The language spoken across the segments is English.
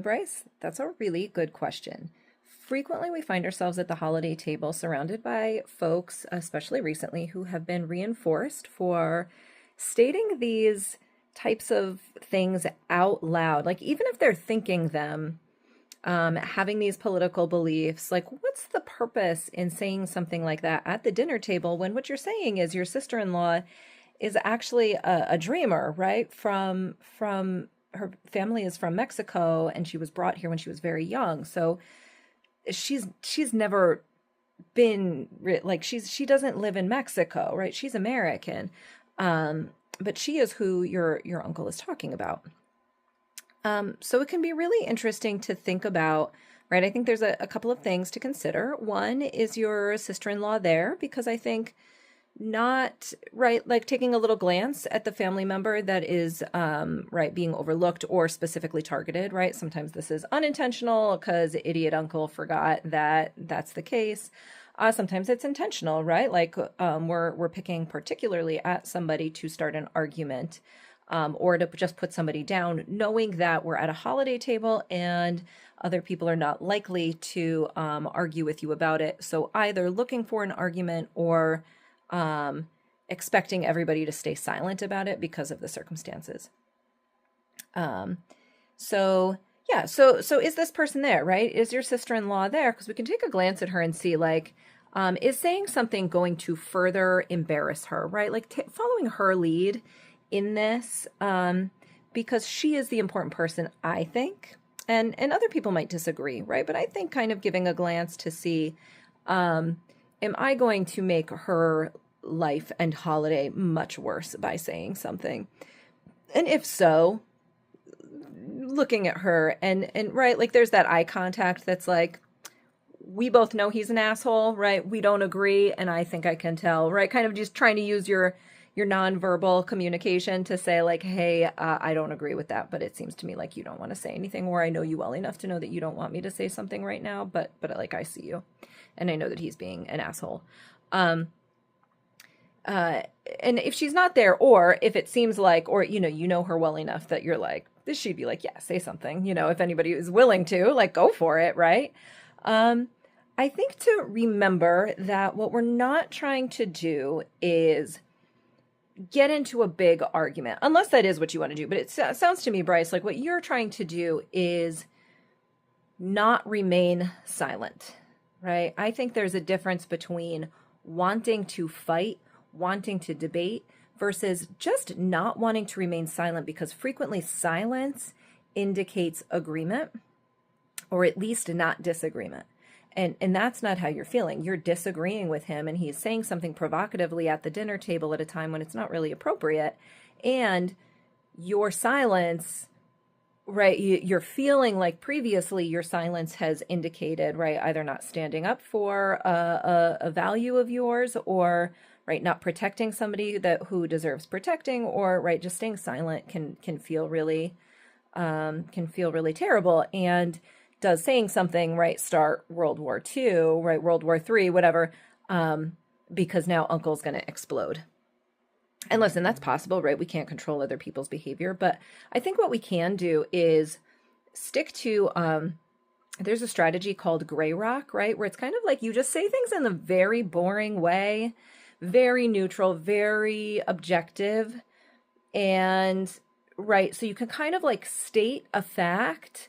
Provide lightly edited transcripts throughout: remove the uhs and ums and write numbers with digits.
Bryce, that's a really good question. Frequently, we find ourselves at the holiday table surrounded by folks, especially recently, who have been reinforced for stating these types of things out loud. Like, even if they're thinking them, having these political beliefs, like, what's the purpose in saying something like that at the dinner table when what you're saying is your sister-in-law is actually a dreamer, right? From her family is from Mexico, and she was brought here when she was very young. So she's never been like she doesn't live in Mexico, right? She's American, but she is who your uncle is talking about. So it can be really interesting to think about, right? I think there's a couple of things to consider. One is your sister-in-law there, because I think not right, like taking a little glance at the family member that is right, being overlooked or specifically targeted, right? Sometimes this is unintentional because idiot uncle forgot that that's the case. Sometimes it's intentional, right? Like we're picking particularly at somebody to start an argument, or to just put somebody down, knowing that we're at a holiday table and other people are not likely to argue with you about it. So either looking for an argument or expecting everybody to stay silent about it because of the circumstances. So yeah, so is this person there, right? Is your sister-in-law there? Because we can take a glance at her and see, like, is saying something going to further embarrass her, right? Like following her lead in this, because she is the important person, I think, and other people might disagree, right? But I think kind of giving a glance to see, am I going to make her life and holiday much worse by saying something? And if so, looking at her and right, like there's that eye contact that's like, we both know he's an asshole, right? We don't agree, and I think I can tell, right? Kind of just trying to use your nonverbal communication to say, like, hey, I don't agree with that, but it seems to me like you don't want to say anything, or I know you well enough to know that you don't want me to say something right now, but like, I see you, and I know that he's being an asshole. And if she's not there, or if it seems like, or you know her well enough that you're like, this, she'd be like, yeah, say something, if anybody is willing to, like, go for it, right? I think to remember that what we're not trying to do is get into a big argument, unless that is what you want to do. But it sounds to me, Bryce, like what you're trying to do is not remain silent, right? I think there's a difference between wanting to fight, wanting to debate, versus just not wanting to remain silent, because frequently silence indicates agreement, or at least not disagreement. And that's not how you're feeling. You're disagreeing with him, and he's saying something provocatively at the dinner table at a time when it's not really appropriate. And your silence, right, you're feeling like previously your silence has indicated, right, either not standing up for a value of yours, or right, not protecting somebody who deserves protecting, or right, just staying silent can feel really terrible. And does saying something, right, start World War II, right, World War III, whatever, because now uncle's going to explode. And listen, that's possible, right? We can't control other people's behavior, but I think what we can do is stick to, there's a strategy called gray rock, right, where it's kind of like you just say things in a very boring way, very neutral, very objective, and right, so you can kind of like state a fact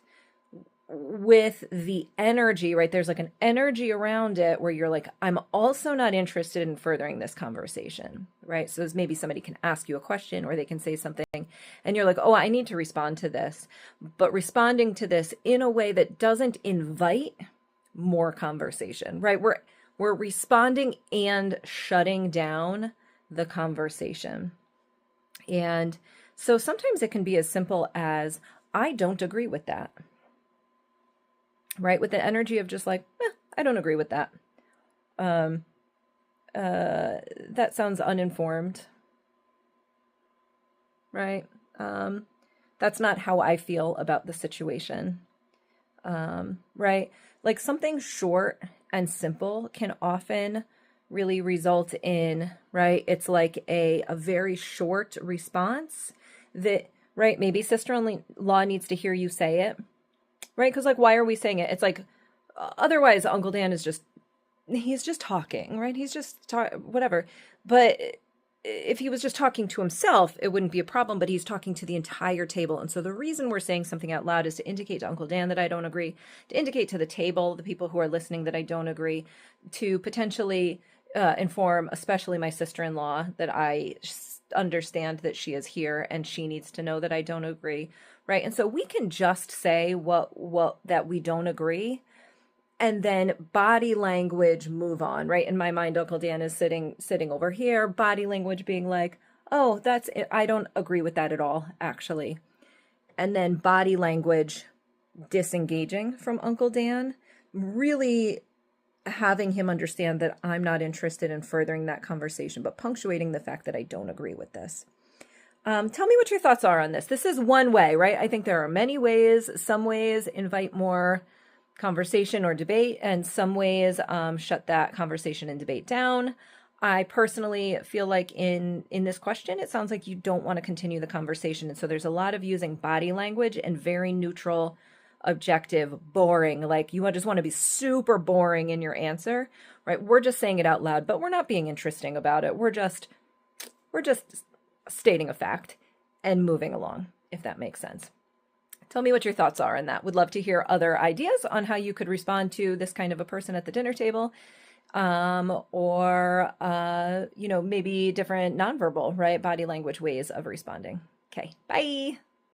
with the energy, right? There's like an energy around it where you're like, I'm also not interested in furthering this conversation, right? So maybe somebody can ask you a question, or they can say something, and you're like, oh, I need to respond to this, but responding to this in a way that doesn't invite more conversation, right? We're responding and shutting down the conversation. And so sometimes it can be as simple as, I don't agree with that. Right? With the energy of just like, I don't agree with that. That sounds uninformed. Right? That's not how I feel about the situation. Right? Like something short and simple can often really result in, right? It's like a very short response that, right? Maybe sister-in-law needs to hear you say it. right? Because like, why are we saying it? It's like, otherwise Uncle Dan is just, he's just talking, right? He's just whatever. But if he was just talking to himself, it wouldn't be a problem, but he's talking to the entire table. And so the reason we're saying something out loud is to indicate to Uncle Dan that I don't agree, to indicate to the table, the people who are listening, that I don't agree, to potentially inform, especially my sister-in-law, that I understand that she is here and she needs to know that I don't agree, right? And so we can just say what that we don't agree, and then body language move on, right? In my mind, Uncle Dan is sitting over here, body language being like, oh, that's it. I don't agree with that at all, actually. And then body language disengaging from Uncle Dan, really having him understand that I'm not interested in furthering that conversation, but punctuating the fact that I don't agree with this. Tell me what your thoughts are on this. This is one way, right? I think there are many ways. Some ways invite more conversation or debate, and some ways shut that conversation and debate down. I personally feel like in this question, it sounds like you don't want to continue the conversation. And so there's a lot of using body language and very neutral, objective, boring, like you just want to be super boring in your answer, right? We're just saying it out loud, but we're not being interesting about it. We're just stating a fact and moving along, if that makes sense. Tell me what your thoughts are on that. Would love to hear other ideas on how you could respond to this kind of a person at the dinner table, or maybe different nonverbal, right, body language ways of responding. Okay, bye.